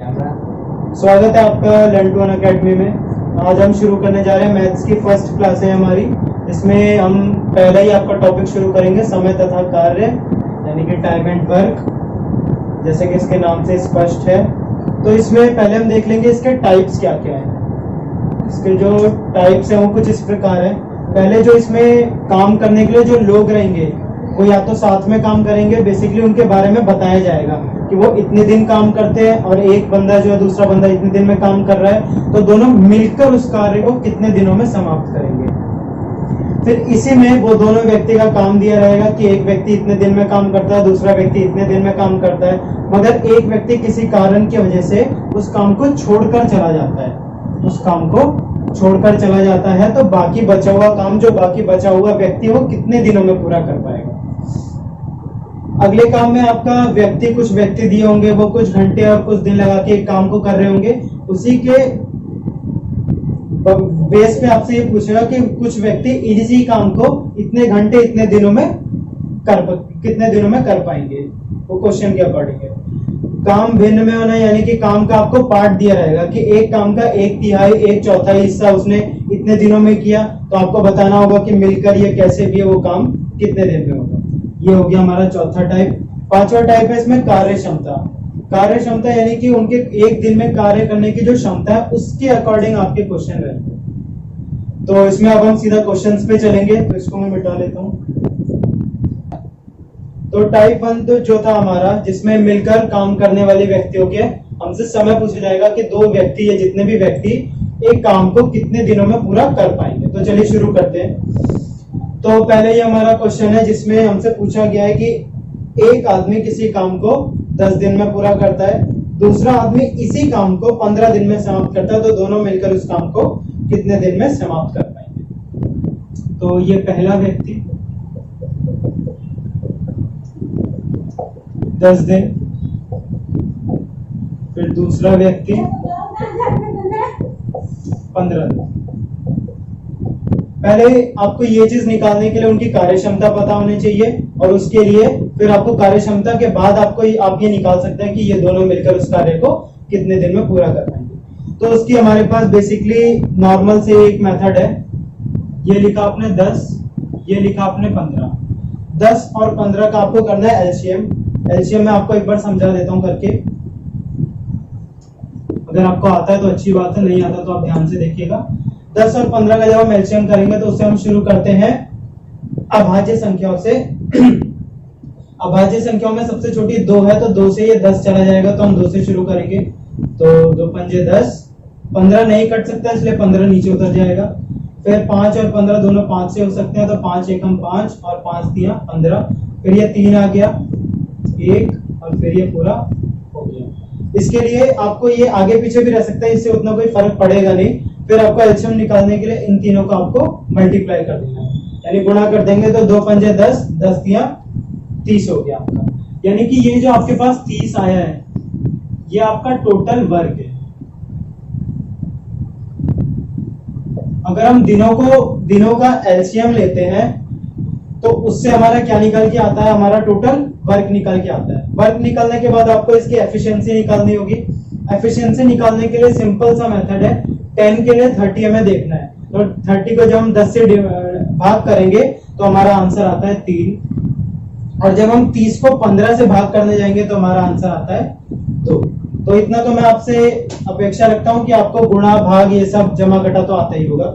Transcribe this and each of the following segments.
स्वागत है आपका लर्न टू अर्न अकेडमी में। आज हम शुरू करने जा रहे हैं मैथ्स की फर्स्ट क्लास है हमारी। इसमें हम पहला ही आपका टॉपिक शुरू करेंगे समय तथा कार्य, यानी कि टाइम एंड वर्क, जैसे कि इसके नाम से स्पष्ट है। तो इसमें पहले हम देख लेंगे इसके टाइप्स क्या क्या है। इसके जो टाइप्स है वो कुछ इस प्रकार है। पहले जो इसमें काम करने के लिए जो लोग रहेंगे वो या तो साथ में काम करेंगे, बेसिकली उनके बारे में बताया जाएगा कि वो इतने दिन काम करते हैं और एक बंदा जो है दूसरा बंदा इतने दिन में काम कर रहा है, तो दोनों मिलकर उस कार्य को कितने दिनों में समाप्त करेंगे। फिर इसी में वो दोनों व्यक्ति का काम दिया रहेगा कि एक व्यक्ति इतने दिन में काम करता है, दूसरा व्यक्ति इतने दिन में काम करता है, मगर एक व्यक्ति किसी कारण की वजह से उस काम को छोड़कर चला जाता है। उस काम को छोड़कर चला जाता है तो बाकी बचा हुआ काम जो बाकी बचा हुआ व्यक्ति वो कितने दिनों में पूरा कर पाएगा। अगले काम में आपका व्यक्ति कुछ व्यक्ति दिए होंगे, वो कुछ घंटे और कुछ दिन लगा के काम को कर रहे होंगे। उसी के बेस पे आपसे ये पूछेगा कि कुछ व्यक्ति इसी काम को इतने घंटे इतने दिनों में कितने दिनों में कर पाएंगे, वो क्वेश्चन के अकॉर्डिंग है। काम भिन्न में होना, यानी कि काम का आपको पार्ट दिया रहेगा कि एक काम का एक तिहाई एक चौथाई हिस्सा उसने इतने दिनों में किया, तो आपको बताना होगा कि मिलकर ये कैसे भी है वो काम कितने दिन में होगा। ये हो गया हमारा चौथा टाइप। पांचवा टाइप है इसमें कार्य क्षमता। कार्य क्षमता यानी कि उनके एक दिन में कार्य करने की जो क्षमता है उसके अकॉर्डिंग आपके क्वेश्चन रहेंगे। तो इसमें अब हम सीधा क्वेश्चंस पे चलेंगे, तो इसको मैं मिटा लेता हूँ। तो टाइप 1 तो जो था हमारा, जिसमें मिलकर काम करने वाले व्यक्तियों के हमसे समय पूछा जाएगा कि दो व्यक्ति या जितने भी व्यक्ति एक काम को कितने दिनों में पूरा कर पाएंगे। तो चलिए शुरू करते हैं। तो पहले ये हमारा क्वेश्चन है जिसमें हमसे पूछा गया है कि एक आदमी किसी काम को 10 दिन में पूरा करता है, दूसरा आदमी इसी काम को 15 दिन में समाप्त करता है, तो दोनों मिलकर उस काम को कितने दिन में समाप्त कर पाएंगे। तो ये पहला व्यक्ति 10 दिन, फिर दूसरा व्यक्ति 15 दिन। पहले आपको ये चीज निकालने के लिए उनकी कार्यक्षमता पता होनी चाहिए, और उसके लिए फिर आपको कार्यक्षमता के बाद आप ये निकाल सकते हैं कि ये दोनों मिलकर उस कार्य को कितने दिन में पूरा कर पाएंगे। तो उसकी हमारे पास बेसिकली नॉर्मल से एक मेथड है। ये लिखा आपने 10, ये लिखा आपने 15। 10 और 15 का आपको करना है एलसीएम। एलसीएम में आपको एक बार समझा देता हूं करके, अगर आपको आता है तो अच्छी बात है, नहीं आता तो आप ध्यान से देखिएगा। 10 और 15 का जब हम एलसीएम करेंगे तो उससे हम शुरू करते हैं अभाज्य संख्याओं से। अभाज्य संख्याओं में सबसे छोटी 2 है, तो 2 से ये 10 चला जाएगा, तो हम 2 से शुरू करेंगे। तो 2 पंजे 10, 15 नहीं कट सकता इसलिए 15 नीचे उतर जाएगा। फिर 5 और 15 दोनों 5 से हो सकते हैं, तो 5 एकम 5 और 5 तिया 15। फिर ये 3 आ गया 1, और फिर ये पूरा हो गया। इसके लिए आपको ये आगे पीछे भी रह सकता है, इससे उतना कोई फर्क पड़ेगा नहीं। फिर आपको एलसीएम निकालने के लिए इन तीनों को आपको मल्टीप्लाई कर देना है, यानी गुणा कर देंगे। तो 2 पंजे 10, 10 तिया 30 हो गया आपका। यानी कि ये जो आपके पास 30 आया है ये आपका टोटल वर्क है। अगर हम दिनों का एलसीएम लेते हैं तो उससे हमारा क्या निकल के आता है, हमारा टोटल वर्क निकल के आता है। वर्क निकलने के बाद आपको इसकी एफिशिएंसी निकालनी होगी। एफिशिएंसी निकालने के लिए सिंपल सा मेथड है, 10 के लिए 30 हमें देखना है। तो 30 को जब हम 10 से भाग करेंगे तो हमारा आंसर आता है 3, और जब हम 30 को 15 से भाग करने जाएंगे तो हमारा आंसर आता है 2। तो इतना तो मैं आपसे अपेक्षा रखता हूं कि आपको गुणा भाग ये सब जमा घटा तो आता ही होगा।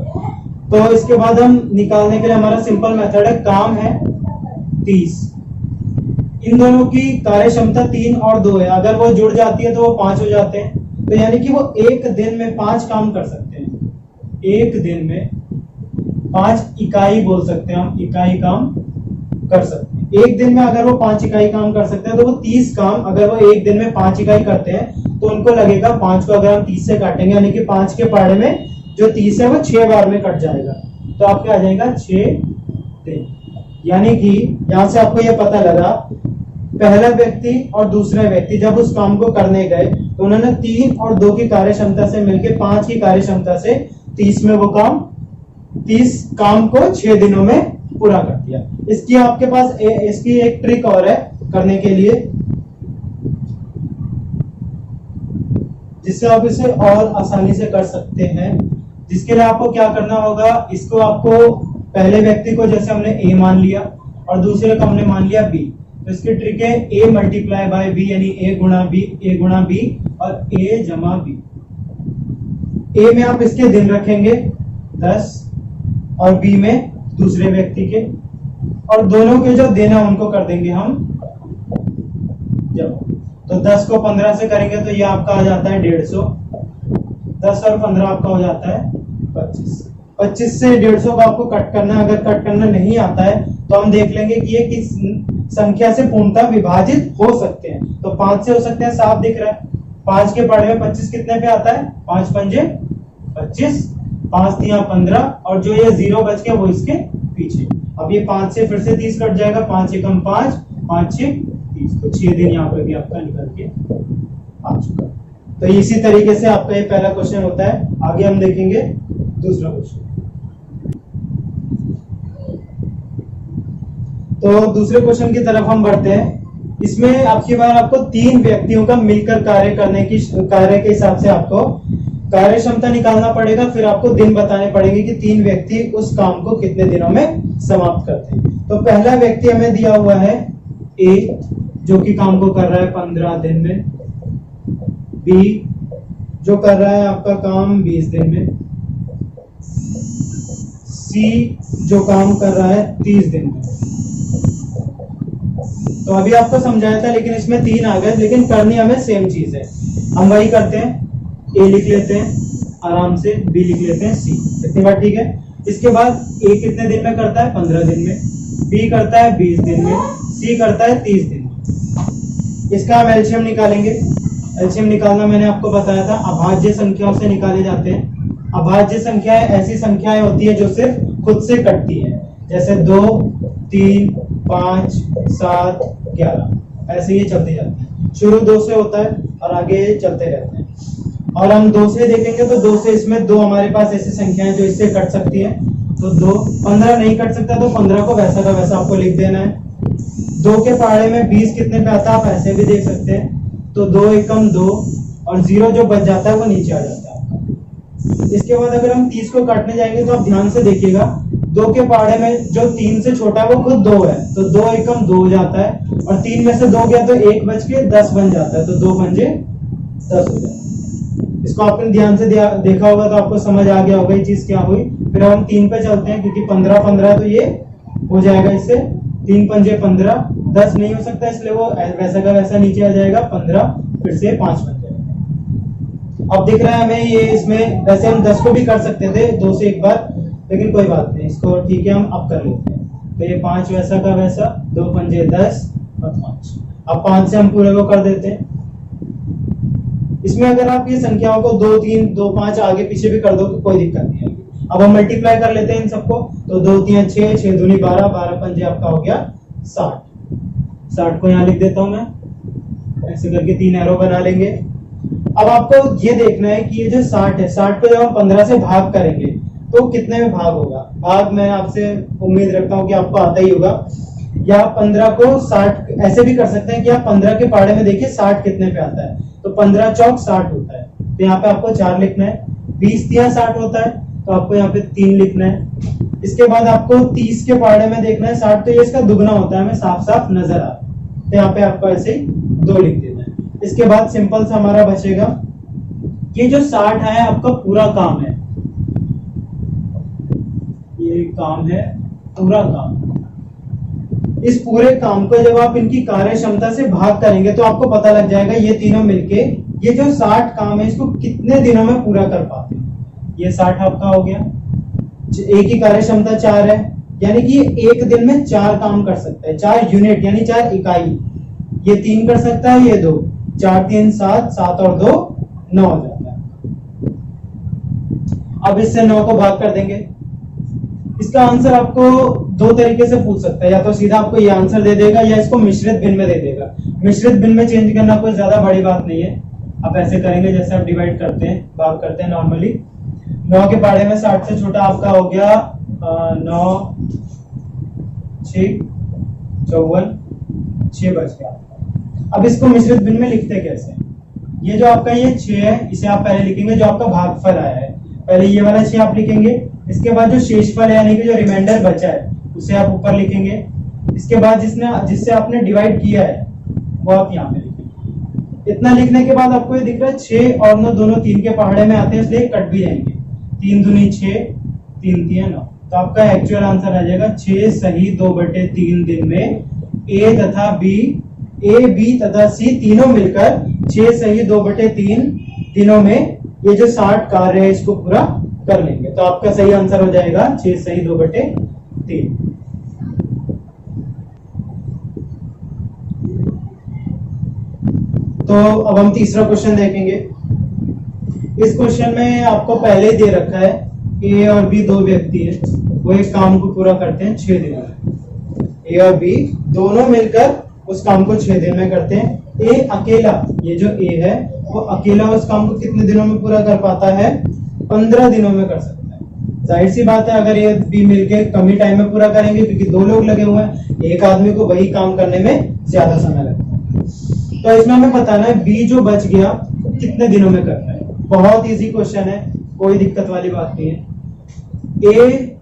तो इसके बाद हम निकालने के लिए हमारा सिंपल मेथड है, काम है 30, इन दोनों की कार्य क्षमता 3 और 2 है। अगर वो जुड़ जाती है तो वो 5 हो जाते हैं, तो यानी कि वो एक दिन में 5 काम कर सकते हैं। एक दिन में 5 इकाई बोल सकते हैं हम, इकाई काम कर सकते हैं। एक दिन में अगर वो 5 इकाई काम कर सकते हैं तो वो 30 काम, अगर वो एक दिन में 5 इकाई करते हैं तो उनको लगेगा 5 को अगर हम 30 से काटेंगे, यानी कि 5 के पाड़े में जो 30 है वो 6 बार में कट जाएगा, तो आपके आ जाएगा 6 दिन। यानी कि यहां से आपको ये पता लगा, पहला व्यक्ति और दूसरा व्यक्ति जब उस काम को करने गए तो उन्होंने 3 और 2 की कार्य क्षमता से मिलकर 5 की कार्य क्षमता से 30 में वो 30 काम को 6 दिनों में पूरा कर दिया। इसकी आपके पास इसकी एक ट्रिक और है करने के लिए। जिससे आप इसे और आसानी से कर सकते हैं। जिसके लिए आपको क्या करना होगा, इसको आपको पहले व्यक्ति को जैसे हमने ए मान लिया और दूसरे को हमने मान लिया बी, तो इसकी ट्रिक है ए मल्टीप्लाई बाय बी, यानी ए गुणा बी और ए जमा बी। ए में आप इसके दिन रखेंगे 10 और बी में दूसरे व्यक्ति के, और दोनों के जो दिन है उनको कर देंगे हम जब। तो 10 को 15 से करेंगे तो ये आपका आ जाता है 150। 10 और 15 आपका हो जाता है 25। 25 से 150 को आपको कट करना है। अगर कट करना नहीं आता है तो हम देख लेंगे कि ये किस संख्या से पूर्णतः विभाजित हो सकते हैं। तो 5 से हो सकते हैं, साफ दिख रहा है। 5 के पढ़े में 25 कितने पे आता है, 5 पंजे 25, 5 तिया 15 और जो ये 0 बच गया वो इसके पीछे। अब ये 5 से फिर से 30 कट जाएगा, 5 एकम 5, 5 6 30, तो 6 दिन यहाँ पे भी आपका निकल के आ चुका। तो इसी तरीके से आपका ये पहला क्वेश्चन होता है। आगे हम देखेंगे दूसरा क्वेश्चन। तो दूसरे क्वेश्चन की तरफ हम बढ़ते हैं। इसमें आपकी बार आपको 3 व्यक्तियों का मिलकर कार्य के हिसाब से आपको कार्य क्षमता निकालना पड़ेगा। फिर आपको दिन बताने पड़ेंगे कि 3 व्यक्ति उस काम को कितने दिनों में समाप्त करते हैं। तो पहला व्यक्ति हमें दिया हुआ है ए, जो कि काम को कर रहा है 15 दिन में, बी जो कर रहा है आपका काम 20 दिन में, सी जो काम कर रहा है 30 दिन में। तो अभी आपको समझाया था, लेकिन इसमें 3 आ गए, लेकिन करनी हमें सेम चीज है। हम वही करते हैं, ए लिख लेते हैं आराम से, बी लिख लेते हैं सी, इतनी बात ठीक है। इसके बाद ए कितने दिन में करता है, 15 दिन में, बी करता है 20 दिन में, सी करता है 30 दिन में। इसका हम एलसीएम निकालेंगे। एलसीएम निकालना मैंने आपको बताया था, अभाज्य संख्याओं से निकाले जाते हैं। अभाज्य संख्याएं ऐसी संख्याएं होती है जो सिर्फ खुद से कटती है, जैसे 2, 3, 5, 7, 11, ऐसे ये चलते जाते हैं। शुरू 2 से होता है और आगे चलते रहते हैं। और हम 2 से देखेंगे तो 2 से इसमें 2 हमारे पास ऐसी संख्याएं जो इससे कट सकती हैं। तो 2, 15 नहीं कट सकता तो 15 को वैसा का वैसा आपको लिख देना है। 2 के पहाड़े में 20 कितने पे आता है आप ऐसे भी देख सकते हैं। तो 2 एकम 2 और 0 जो बच जाता है वो नीचे आ जाता है। इसके बाद अगर हम 30 को काटने जाएंगे तो आप ध्यान से देखिएगा, 2 के पहाड़े में जो 3 से छोटा है वो खुद 2 है, तो 2 एकम 2 हो जाता है और 3 में से 2 गया तो 1 बच के 10 बन जाता है, तो 2 पंजे 10 हो जाता है। इसको आपने ध्यान से देखा होगा तो आपको समझ आ गया होगा ये चीज क्या हुई। फिर हम 3 पे चलते हैं, क्योंकि 15 15 तो ये हो जाएगा इससे, 3 पंजे 15, 10 नहीं हो सकता इसलिए वो वैसा का वैसा नीचे आ जाएगा, 15 फिर से 5 बन जाएगा। अब दिख रहा है हमें ये, इसमें वैसे हम 10 को भी कर सकते थे 2 से एक बार, लेकिन कोई बात नहीं, इसको ठीक है हम अब कर लेते हैं। तो ये 5 वैसा का वैसा, 2 पंजे 10 और 5। अब 5 से हम पूरे को कर देते हैं। इसमें अगर आप ये संख्याओं को 2 3 2 5 आगे पीछे भी कर दो तो कोई दिक्कत नहीं है। अब हम मल्टीप्लाई कर लेते हैं इन सबको, तो 2 3 6, 6 दूनी 12, 12 पंजे आपका हो गया 60। 60 को यहाँ लिख देता हूं मैं, ऐसे करके 3 एरो बना लेंगे। अब आपको ये देखना है कि ये जो 60 है, 60 को जब हम 15 से भाग करेंगे तो कितने में भाग होगा। भाग मैं आपसे उम्मीद रखता हूं कि आपको आता ही होगा। या 15 को 60 ऐसे भी कर सकते हैं कि आप 15 के पहाड़े में देखिए 60 कितने पे आता है, तो 15 चौक 60 होता है, तो यहाँ पे आपको 4 लिखना है। 20 तिया 60 होता है तो आपको यहाँ पे 3 लिखना है। इसके बाद आपको 30 के पहाड़े में देखना है 60, तो ये इसका दुगना होता है, हमें साफ साफ नजर आ रहा है, तो यहाँ पे आपको ऐसे ही 2 लिख देना है। इसके बाद सिंपल सा हमारा बचेगा, ये जो 60 है आपका पूरा काम है, ये काम है पूरा काम। इस पूरे काम को जब आप इनकी कार्य क्षमता से भाग करेंगे तो आपको पता लग जाएगा ये तीनों मिलके ये जो 60 काम है इसको कितने दिनों में पूरा कर पाते हैं। ये 60 आपका हो गया। एक की कार्य क्षमता 4 है, यानी कि एक दिन में 4 काम कर सकता है, 4 यूनिट यानी 4 इकाई। ये 3 कर सकता है, ये 2, 4 3 7, 7 और 2 9 हो जाता है। अब इससे 9 को भाग कर देंगे। इसका आंसर आपको 2 तरीके से पूछ सकता है, या तो सीधा आपको ये आंसर दे देगा या इसको मिश्रित भिन्न में दे देगा। मिश्रित भिन्न में चेंज करना कोई ज्यादा बड़ी बात नहीं है, आप ऐसे करेंगे जैसे आप डिवाइड करते हैं, भाग करते हैं नॉर्मली। 9 के पहाड़े में 60 से छोटा आपका हो गया 9 6 54, 6 बच गया। अब इसको मिश्रित भिन्न में लिखते कैसे, ये जो आपका ये 6 है इसे आप पहले लिखेंगे जो आपका भागफल आया है, पहले ये वाला 6 आप लिखेंगे। इसके बाद जो शेषफल है यानी कि जो रिमाइंडर बचा है उसे आप ऊपर लिखेंगे। इसके बाद जिससे आपने डिवाइड किया है वो आप यहाँ पे लिखेंगे। इतना लिखने के बाद आपको ये दिख रहा है 6 और 9 दोनों 3 के पहाड़े में आते हैं, इसलिए कट भी जाएंगे। 3 दूनी 6, 3 3 9, तो आपका एक्चुअल आंसर आ जाएगा 6 सही 2/3 दिन में ए बी तथा सी तीनों मिलकर 6 सही 2/3 दिनों में ये जो 60 कार्य है इसको पूरा कर लेंगे। तो आपका सही आंसर हो जाएगा 6 सही 2/3। तो अब हम तीसरा क्वेश्चन देखेंगे। इस क्वेश्चन में आपको पहले ही दे रखा है ए और बी दो व्यक्ति है, वो एक काम को पूरा करते हैं 6 दिनों में। ए और बी दोनों मिलकर उस काम को 6 दिन में करते हैं। ए अकेला, ये जो ए है वो अकेला उस काम को कितने दिनों में पूरा कर पाता है? 15 दिनों में कर सकता है। जाहिर सी बात है अगर ए बी मिलके कम ही टाइम में पूरा करेंगे क्योंकि 2 लोग लगे हुए हैं, एक आदमी को वही काम करने में ज्यादा समय लगता है। तो इसमें हमें बताना है बी जो बच गया कितने दिनों में करना है। बहुत इजी क्वेश्चन है, कोई दिक्कत वाली बात नहीं है। ए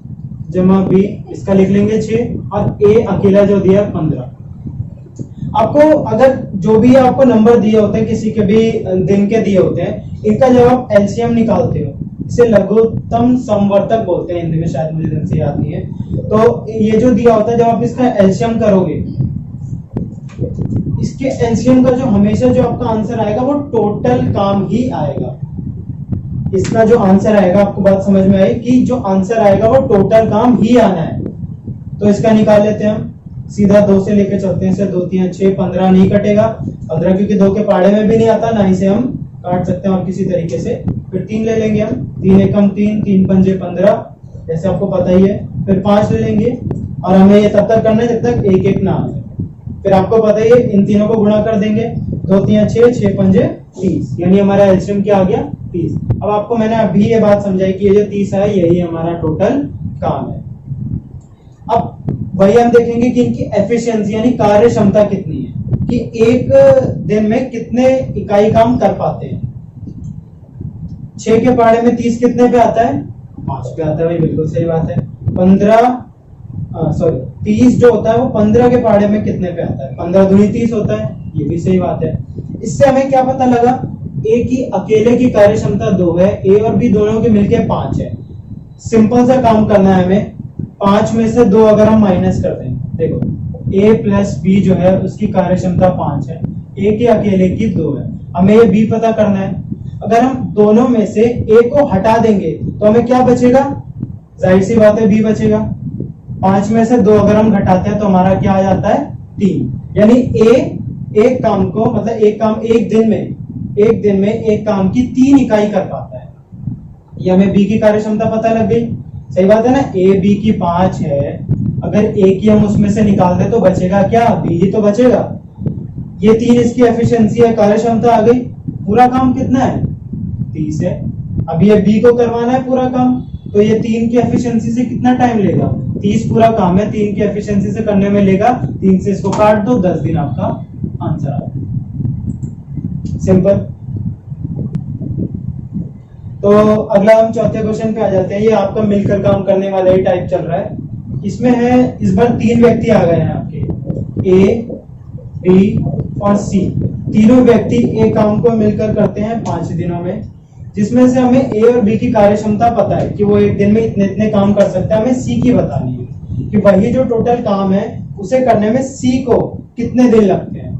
जमा बी इसका लिख लेंगे 6 और ए अकेला जो दिया 15। आपको अगर जो भी आपको नंबर दिए होते हैं किसी के भी दिन के दिए होते हैं, इनका जब आप एलसीएम निकालते हो इसे लघुत्तम समवर्तक बोलते हैं हिंदी में, शायद मुझे ढंग से याद नहीं है। तो ये जो दिया होता है जब आप इसका एलसीएम करोगे, इसके एलसीएम का जो हमेशा जो आपका आंसर आएगा वो टोटल काम ही आएगा। इसका जो आंसर आएगा, आपको बात समझ में आई कि जो आंसर आएगा वो टोटल काम ही आना है। तो इसका निकाल लेते हैं हम, सीधा 2 से लेके चलते हैं, इसे 2 3 6 15 नहीं कटेगा 15 क्योंकि 2 के पाड़े में भी नहीं आता, ना ही से हम काट सकते हैं और किसी तरीके से। फिर 3 ले लेंगे हम, 3 एकम 3, 3 पंजे 15 जैसे आपको पता ही है। फिर 5 ले लेंगे और हमें ये तब तक करना है जब तक 1 1 ना आ जाए। फिर आपको पता ही है इन तीनों को गुणा कर देंगे, 2 3 6, 6 पंजे 30, यानी हमारा एलसीएम क्या आ गया 30। अब आपको मैंने अभी ये बात समझाई कि ये जो 30 है यही हमारा टोटल काम है। अब वही हम देखेंगे कि इनकी एफिशिएंसी यानी कार्य क्षमता कितनी है, कि एक दिन में कितने इकाई काम कर पाते हैं। 6 के पहाड़े में 30 कितने पे आता है? 5 पे आता है भाई, बिल्कुल सही बात है। 30 जो होता है वो 15 के पहाड़े में कितने पे आता है? 15 दूनी 30 होता है, ये भी सही बात है। इससे हमें क्या पता लगा? ए की अकेले की कार्य क्षमता 2 है, ए और बी दोनों के मिलके 5 है। सिंपल सा काम करना है हमें, 5 में से 2 अगर हम माइनस कर दें, देखो a प्लस बी जो है उसकी कार्य क्षमता 5 है, a के अकेले की 2 है, हमें ये b पता करना है। अगर हम दोनों में से a को हटा देंगे तो हमें क्या बचेगा? जाहिर सी बात है b बचेगा। 5 में से 2 अगर हम घटाते हैं तो हमारा क्या आ जाता है? 3। यानी a एक काम को, मतलब एक काम एक दिन में एक काम की 3 इकाई कर पाता है। ये हमें b की कार्य क्षमता पता लग गई, सही बात है ना। ए बी की 5 है, अगर ए की हम उसमें से निकाल दे तो बचेगा क्या? बी ही तो बचेगा। ये 3 इसकी एफिशिएंसी है, कार्य क्षमता आ गई। पूरा काम कितना है? 30 है। अब ये बी को करवाना है पूरा काम, तो ये 3 की एफिशिएंसी से कितना टाइम लेगा? 30 पूरा काम है, 3 की एफिशिएंसी से करने में लेगा 3 से इसको काट दो, 10 दिन आपका आंसर आ गया। सिंपल। तो अगला हम चौथे क्वेश्चन पे आ जाते हैं। ये आपका मिलकर काम करने वाला ही टाइप चल रहा है। इसमें है इस बार 3 व्यक्ति आ गए हैं आपके, ए बी और सी। तीनों व्यक्ति एक काम को मिलकर करते हैं 5 दिनों में, जिसमें से हमें ए और बी की कार्य क्षमता पता है कि वो एक दिन में इतने इतने काम कर सकते हैं। हमें सी की बतानी है कि वही जो टोटल काम है उसे करने में सी को कितने दिन लगते हैं।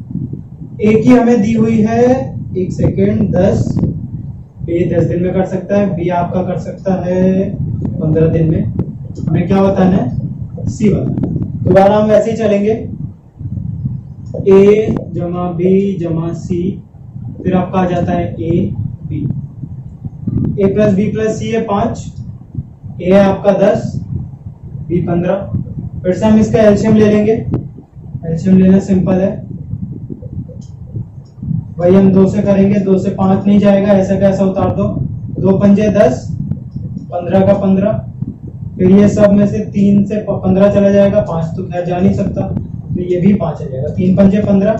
ए की हमें दी हुई है 1 सेकेंड 10, ए 10 दिन में कर सकता है, बी आपका कर सकता है 15 दिन में। हमें क्या बताना है? सी बताना है। दोबारा हम वैसे ही चलेंगे, ए जमा बी जमा सी, फिर आपका आ जाता है A B. A plus B plus C है 5, ए है आपका 10, बी 15। फिर से हम इसका एलसीएम ले लेंगे। एलसीएम लेना सिंपल है, वही हम 2 से करेंगे, 2 से 5 नहीं जाएगा, ऐसा कैसा उतार दो, 2 पंजे 10, 15 का 15। फिर ये सब में से 3 से 15 चला जाएगा, 5 तो खैर जा नहीं सकता, तो ये भी 5 आ जाएगा। 3 पंजे 15,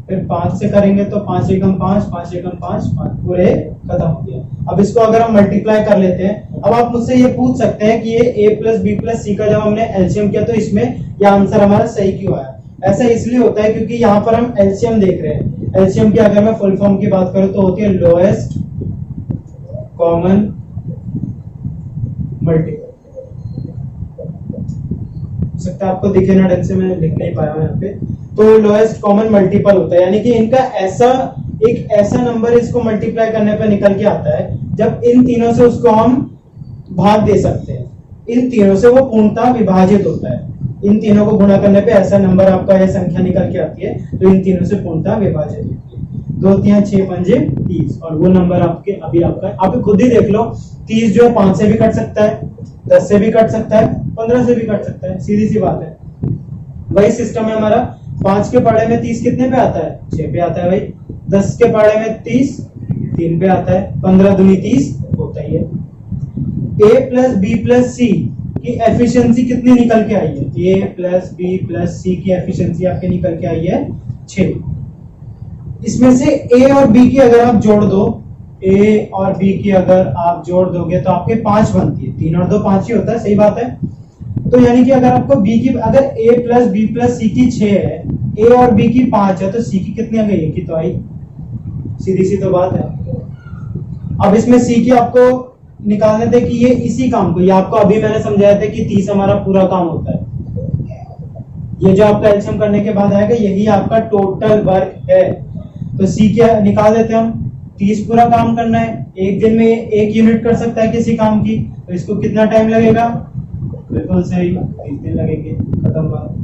फिर 5 से करेंगे तो 5 एकम 5, 5 एकम 5, 5 पूरे खत्म हो गया। अब इसको अगर हम मल्टीप्लाई कर लेते हैं, अब आप मुझसे ये पूछ सकते हैं कि ये a प्लस बी प्लस सी का जब हमने एलसीएम किया तो इसमें ये आंसर हमारा सही क्यों आया? ऐसा इसलिए होता है क्योंकि यहाँ पर हम एलसीएम देख रहे हैं। एलसीएम की अगर मैं फुल फॉर्म की बात करूं तो होती है लोएस्ट कॉमन मल्टीपल। हो सकता है आपको दिखे ना ढंग से, मैं लिख नहीं पाया हूं यहाँ पे। तो लोएस्ट कॉमन मल्टीपल होता है, यानी कि इनका एक ऐसा नंबर इसको मल्टीप्लाई करने पर निकल के आता है जब इन तीनों से उसको हम भाग दे सकते हैं। इन तीनों से वो पूर्णतः विभाजित होता है। इन तीनों को गुणा करने पे ऐसा नंबर आपका यह संख्या निकल के आती है तो इन तीनों से पूर्णतः विभाजित होती है। 2 3 6 5 30 और वो नंबर आपके अभी आपका, आप खुद ही देख लो, 30 जो है 5 से भी कट सकता है, 10 से भी कट सकता है, 15 से भी कट सकता है, सीधी सी बात है। वही सिस्टम है हमारा। 5 के पढ़े में 30 कितने पे आता है? 6 पे आता है भाई। 10 के पढ़े में 30 3 पे आता है। 15 दूनी 30 होता ही है। a प्लस बी प्लस सी की एफिशिएंसी कितनी निकल के आई है? a प्लस बी प्लस सी की एफिशिएंसी आपके निकल के आई है 6। इसमें से a और b की अगर आप जोड़ दो, a और b की अगर आप जोड़ दोगे तो आपके 5 बनती है। 3 और 2 5 ही होता है, सही बात है। तो यानी कि अगर आपको b की, अगर a प्लस बी प्लस सी की 6 है, a और b की 5 है, तो c की कितनी आ गई? एक ही तो आई, सीधी सी तो बात है। अब इसमें c की आपको निकालने थे कि ये इसी काम को, ये आपको अभी मैंने समझाया था कि 30 हमारा पूरा काम होता है। ये जो आपका एलसीएम करने के बाद आएगा यही आपका टोटल वर्क है। तो सी क्या निकाल देते हैं हम, 30 पूरा काम करना है। एक दिन में 1 यूनिट कर सकता है किसी काम की, तो इसको कितना टाइम लगेगा? बिल्कुल सही, 30 दिन लगेंगे, खत्म बात।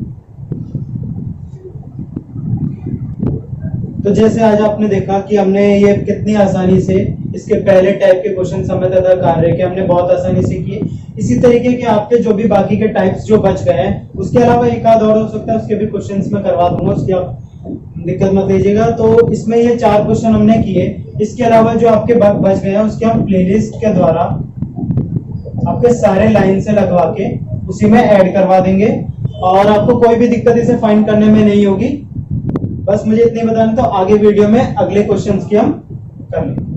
तो जैसे आज आपने देखा कि हमने ये कितनी आसानी से इसके पहले टाइप के क्वेश्चन समय तथा कार्य के हमने बहुत आसानी से किए। इसी तरीके के आपके जो भी बाकी के टाइप्स जो बच गए हैं, उसके अलावा एक आध और हो सकता है, उसके भी क्वेश्चंस मैं करवा दूंगा, उसकी आप दिक्कत मत लीजिएगा। तो इसमें ये 4 क्वेश्चन हमने किए। इसके अलावा जो आपके बच गए हैं उसके हम प्लेलिस्ट के द्वारा आपके सारे लाइन से लगवा के उसी में ऐड करवा देंगे और आपको कोई भी दिक्कत इसे फाइंड करने में नहीं होगी। बस मुझे इतनी बताना, तो आगे वीडियो में अगले क्वेश्चंस की हम कर लेंगे।